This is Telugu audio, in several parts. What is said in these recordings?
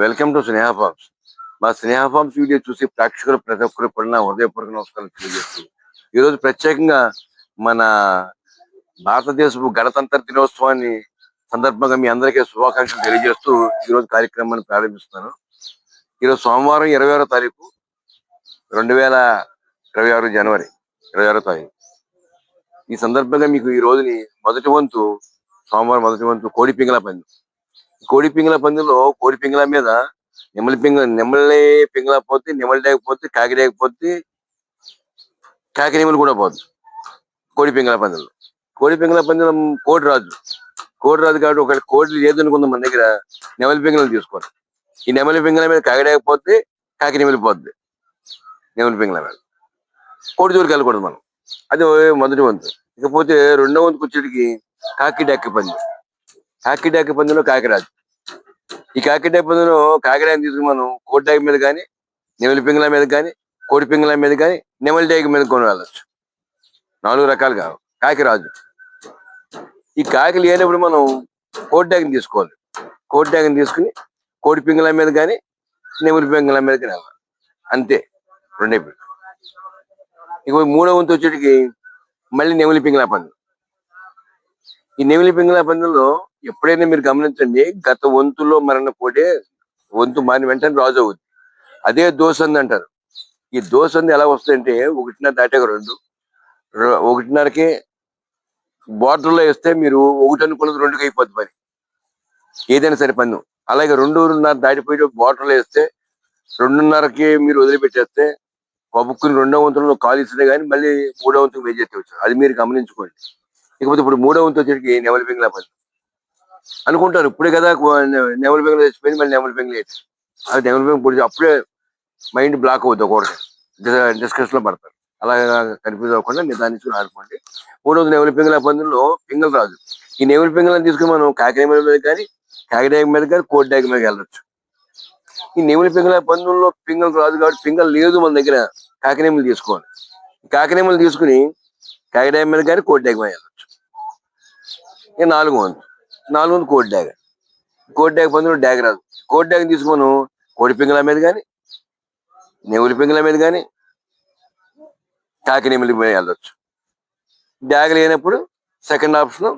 Welcome to Sneha forms. మా స్నేహ ఫార్మ్స్ వీడియో చూసి ప్రేక్షకులు ప్రతి ఒక్కరు కూడా నా హృదయపూర్వక నమస్కారాలు తెలియజేస్తూ ఈరోజు ప్రత్యేకంగా మన భారతదేశపు గణతంత్ర దినోత్సవాన్ని సందర్భంగా మీ అందరికీ శుభాకాంక్షలు తెలియజేస్తూ ఈరోజు కార్యక్రమాన్ని ప్రారంభిస్తున్నాను. ఈరోజు సోమవారం 26వ తారీఖు 2026 జనవరి 26వ తారీఖు. ఈ సందర్భంగా మీకు ఈ రోజుని సోమవారం మొదటి వంతు కోడి పింగళ పందెం. కోడి పింగళ పందెంలో కోడి పింగళ మీద నెమలి పింగళ పోతే, నెమలి లేకపోతే, కాకి లేకపోతే, కాకి నెమలి కూడా పోతుంది కోడి పింగళ పందెంలో. కోడి పింగళ పందెం కోడి రాజు కాబట్టి ఒకవేళ కోడి లేదనుకుందాం మన దగ్గర, నెమలి పింగళం తీసుకోవాలి. ఈ నెమలి పింగళ మీద కాకి లేకపోతే కాకి నెమలి పోద్ది. నెమలి పింగళ మీద కోడి జోలికి వెళ్ళకూడదు మనం. అది మొదటి వంతు. ఇకపోతే రెండో వంతుకు వచ్చేటికి కాకి డాకి పందెంలో కాకి రాజు. ఈ కాకి డాకి పందెంలో కాకిడాకి తీసుకుని మనం కోడి డాకి మీద కానీ, నెమలి పింగళ మీద కానీ, కోడి పింగళ మీద కానీ, నెమలి డాకి మీద కొని వెళ్ళచ్చు. 4 రకాలుగా కాకి రాజు. ఈ కాకి లేనప్పుడు మనం కోడి డాకిని తీసుకోవాలి. కోడి డాకిని తీసుకుని కోడి పింగళ మీద కానీ, నెమలి పింగళ మీద కానీ వెళ్ళాలి. అంతే, రెండే. ఇక మూడో వంతు వచ్చేటికి మళ్ళీ నెమలి పింగళ పందెం. ఈ నెమలి పింగళ పందెంలో ఎప్పుడైనా మీరు గమనించండి, గత వంతులో మరణ కోడే వంతు మారిన వెంటనే రాజు అవుతుంది. అదే దోసంది అంటారు. ఈ దోసంది ఎలా వస్తాయంటే 1.5 దాటాక 2, 1.5కి బార్డర్లో వేస్తే మీరు 1 అనుకున్నది 2కి అయిపోద్ది పని, ఏదైనా సరే పందెం. అలాగే 2.5 దాటిపోయి బార్డర్లో వేస్తే 2.5కి మీరు వదిలిపెట్టేస్తే కబుక్కుని రెండో వంతులో కాలు ఇస్తే కానీ మళ్ళీ మూడో వంతుకు వెయ్యొచ్చు. అది మీరు గమనించుకోండి. ఇకపోతే ఇప్పుడు మూడో వంతు వచ్చేటికి నెమలి పింగళ పందెం అనుకుంటారు. ఇప్పుడే కదా నెమలి పింగళ తెచ్చిపోయింది, మళ్ళీ నెమలి పింగళ అది నెమలి పింగళ పొడి అప్పుడే మైండ్ బ్లాక్ అవుతుంది. ఒకటి డిస్కషన్ లో పడతారు. అలా కన్ఫ్యూజ్ అవ్వకుండా నిదానించుకుని ఆడుకోండి. మూడవది నెమలి పింగళ పందెంలో పింగళ రాజు. ఈ నెమలి పింగళని తీసుకుని మనం కాకి నెమలి మీద కానీ, కాకి డాకి మీద కానీ, కోడి డాకి మీద వెళ్ళొచ్చు. ఈ నెమలి పింగళ పందెంలో పింగళ రాజు కాబట్టి పింగళ లేదు మన దగ్గర, కాకి నెమలి తీసుకోవాలి. కాకి నెమలి తీసుకుని కాకి డాకి మీద కానీ, కోడి డాకి మీద వెళ్ళొచ్చు. ఇక 4వ వంతు కోడి డాకి పందెంలో డాకి రాజు. కోడి డాకి తీసుకుని కోడి పింగళ మీద కానీ, నెమలి పింగళ మీద కానీ, కాకి నెమలి మీద వెళ్ళొచ్చు. డాగి లేనప్పుడు సెకండ్ ఆప్షన్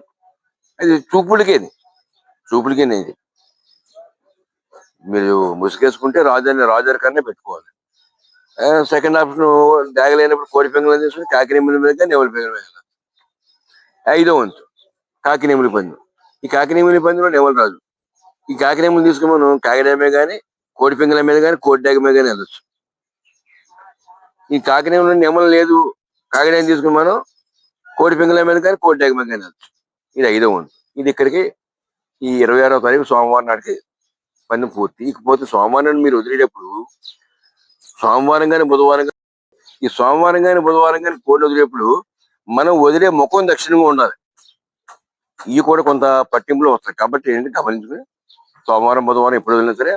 అది చూపులకేది. ఇది మీరు ముసుగేసుకుంటే రాజు కన్నా పెట్టుకోవాలి. సెకండ్ ఆప్షన్ డాగి లేనప్పుడు కోడి పింగళ తీసుకుని కాకి నెమలి మీద కానీ, నెమలి పింగళ మీద వెళ్ళొచ్చు. 5వ వంతు కాకి నెమలి పందెం. ఈ కాకి నెమలి పందెంలో నెమలి రాజు. ఈ కాకి నెమలి తీసుకుని మనం కాకి డాకి మీద కానీ, కోడి పింగళ మీద కానీ, కోడి డాకి మీద కానీ వెళ్ళొచ్చు. ఈ కాకి నెమలి నెమలి లేదు, కాకి డాకి తీసుకుని మనం కోడి పింగళ మీద కానీ, కోడి డాకి మీద కానీ వెళ్ళొచ్చు. ఇది 5వ వంతు. ఇది ఇక్కడికి ఈ 26వ తారీఖు సోమవారం నాటికి పందెం పూర్తి. ఇకపోతే సోమవారం నాడు మీరు వదిలేటప్పుడు సోమవారం కానీ బుధవారం కానీ, ఈ సోమవారం కానీ బుధవారం కానీ కోడి వదిలేటప్పుడు మనం వదిలే ముఖం దక్షిణంగా ఉండాలి. ఇవి కూడా కొంత పట్టింపులో వస్తాయి. కాబట్టి ఏంటి గమనించుకుని సోమవారం బుధవారం ఎప్పుడు వదిలినా సరే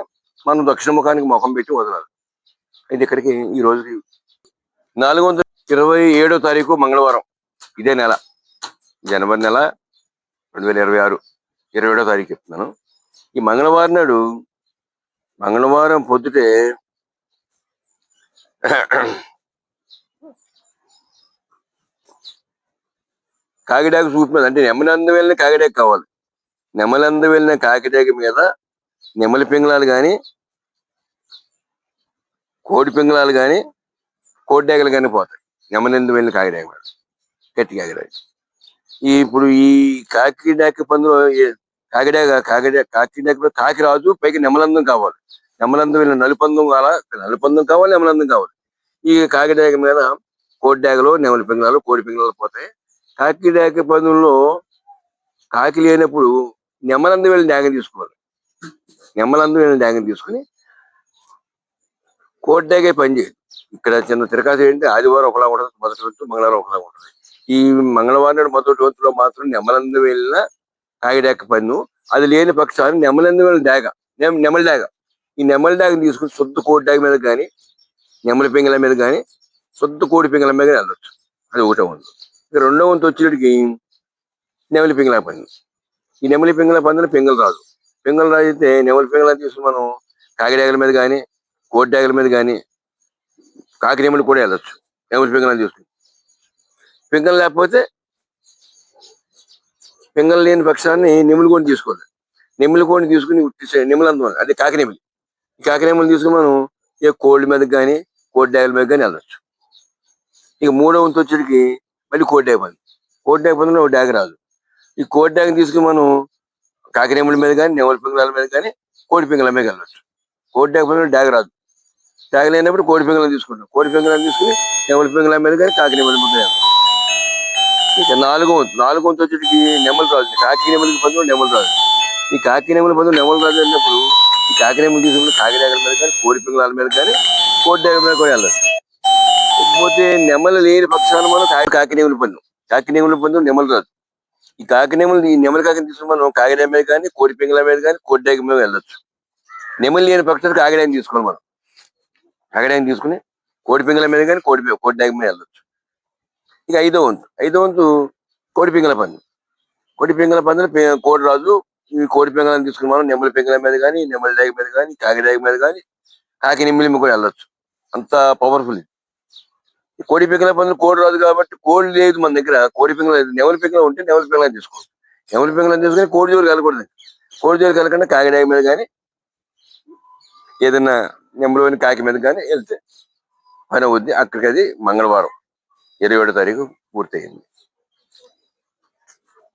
మనం దక్షిణ ముఖానికి ముఖం పెట్టి వదలాలి. ఇది ఇక్కడికి ఈ రోజుకి 427వ తారీఖు మంగళవారం, ఇదే నెల, జనవరి నెల 2026 27వ తారీఖు చెప్తున్నాను. ఈ మంగళవారం నాడు, మంగళవారం పొద్దుటే కాకిడాకి చూపు మీద, అంటే నెమలందు వెళ్ళిన కాకిడాకి కావాలి. నెమలందు వెళ్ళిన కాకిడాకి మీద నెమలి పింగళాలు కానీ, కోడి పింగళాలు కానీ, కోడి డాకలు కానీ పోతాయి. నెమలందు వెళ్ళిన కాకిడాకి మీద గట్టి కాకిడాకి. ఇప్పుడు ఈ కాకిడాకి పందులో కాకిడాకి మీద కాకి రాజు, పైకి నెమలందం కావాలి. నెమలందం వెళ్ళిన నలుపందం కావాలి, నెమలందం కావాలి. ఈ కాకిడాకి మీద కోడి డాకలు, నెమలి పింగళాలు, కోడి పింగళాలు పోతాయి. కాకి డాకి పందెంలో కాకి లేనప్పుడు నెమలందు వెళ్ళిన డాగని తీసుకోవాలి. నెమలందు వెళ్ళిన డాగని తీసుకుని కోడి డాకే పని చేయదు. ఇక్కడ చిన్న తిరకాసు ఏంటంటే ఆదివారం ఒకలా ఉంటుంది, మొదటి వంతు మంగళవారం ఒకలా ఉంటుంది. ఈ మంగళవారం నాడు మొదటి వంతులో మాత్రం నెమలందు వెళ్ళిన కాకి డాక పందెం. అది లేని పక్షాన్ని నెమలందు వెళ్ళిన డాగ, నెమలి డాగ. ఈ నెమలి డాగని తీసుకుని శుద్ధ కోడి డాగ మీద కానీ, నెమలి పింగళ మీద కానీ, శుద్ధ కోడి పింగళ మీద వెళ్ళొచ్చు. అది 1వ వంతు. రెండో వంతు వచ్చేటికి నెమలి పింగళ పందెం. ఈ నెమలి పింగళ పందెం పింగళ రాజు. పింగళ రాజు అయితే నెమలి పింగళ తీసుకుని మనం కాకిడాగల మీద కానీ కోడి డాగల మీద కానీ కాకినేములు కూడా వెళ్ళొచ్చు. నెమలి పింగళని తీసుకుని పింగళ లేకపోతే పింగళ లేని పక్షాన్ని నెమలి కోడిని తీసుకోవాలి. నెమలి కోడిని తీసుకుని నెమలి అందం అదే కాకినేమిలి. ఈ కాకినేములు తీసుకుని మనం ఏ కోళ్ళ మీద కానీ కోడి డాగల మీద కానీ వెళ్ళొచ్చు. ఇక మూడో వంతు వచ్చేటికి మళ్ళీ కోడి డాగ పంది. కోడి డాగ పందులో డాగ రాదు. ఈ కోడి డాగని తీసుకుని మనం కాకినేముల మీద కానీ నెమలి పింగళాల మీద కానీ కోడి పింగళ మీద వెళ్ళొచ్చు. కోడి డాగ పందులో డాగ రాదు. డాగ లేనప్పుడు కోడి పింగళం తీసుకుంటాం. కోడి పింగళం తీసుకుని నెమలి పింగళ మీద కానీ కాకినేముల మీద వెళ్ళాలి. ఇక నాలుగో వంతు వచ్చేటికి నెమలి రాదు. కాకి నెమలికి పందులో నెమలి రాదు. ఈ కాకి నెమలి పందులో నెమలి రాదు అన్నప్పుడు ఈ కాకి నెమలి తీసుకుని కాకి డాగల మీద కానీ కోడి పింగళాల మీద కానీ కోడి డాగల మీద కూడా వెళ్ళొచ్చు. ఇకపోతే నెమలి లేని పక్షాన మనం కాకినేములు పొందాం. కాకినేములు పొందాం నెమలి రాదు. ఈ కాకినేములు ఈ నెమలి కాకిని తీసుకుని మనం కాకిడాగ మీద కానీ కోడి పింగళ మీద కానీ కోడి డాగ మీద వెళ్ళొచ్చు. నెమలి లేని పక్షాన్ని కాకిడాగని తీసుకోవాలి మనం. కాకిడాగని తీసుకుని కోడి పింగళ మీద కానీ కోడి డాగ మీద వెళ్ళొచ్చు. ఇక ఐదో వంతు కోడి పింగళ పంది. కోడి పింగళ పందిని కోడి రాజు. ఈ కోడి పింగళని తీసుకుని మనం నెమలి పింగళ మీద కానీ నెమలి డాగ మీద కానీ కాకిడాగ మీద కానీ కాకి నెమలి మీద కూడా వెళ్ళొచ్చు. అంత పవర్ఫుల్. ఈ కోడి పింగళ పందులు కోడి రాదు కాబట్టి కోడి లేదు మన దగ్గర. కోడి పింగళ లేదు. నెమలి పింగళ ఉంటే నెమలి పింగళని తీసుకోవాలి. నెమలి పింగళని తీసుకుని కోడి జోలు కలగకూడదు. కోడి జోలు కలగకుండా కాకిడాగ మీద కానీ ఏదైనా నెమలిని కాకి మీద కానీ వెళ్తే పని అవుద్ది. అక్కడికి అది మంగళవారం 27వ తారీఖు పూర్తయింది.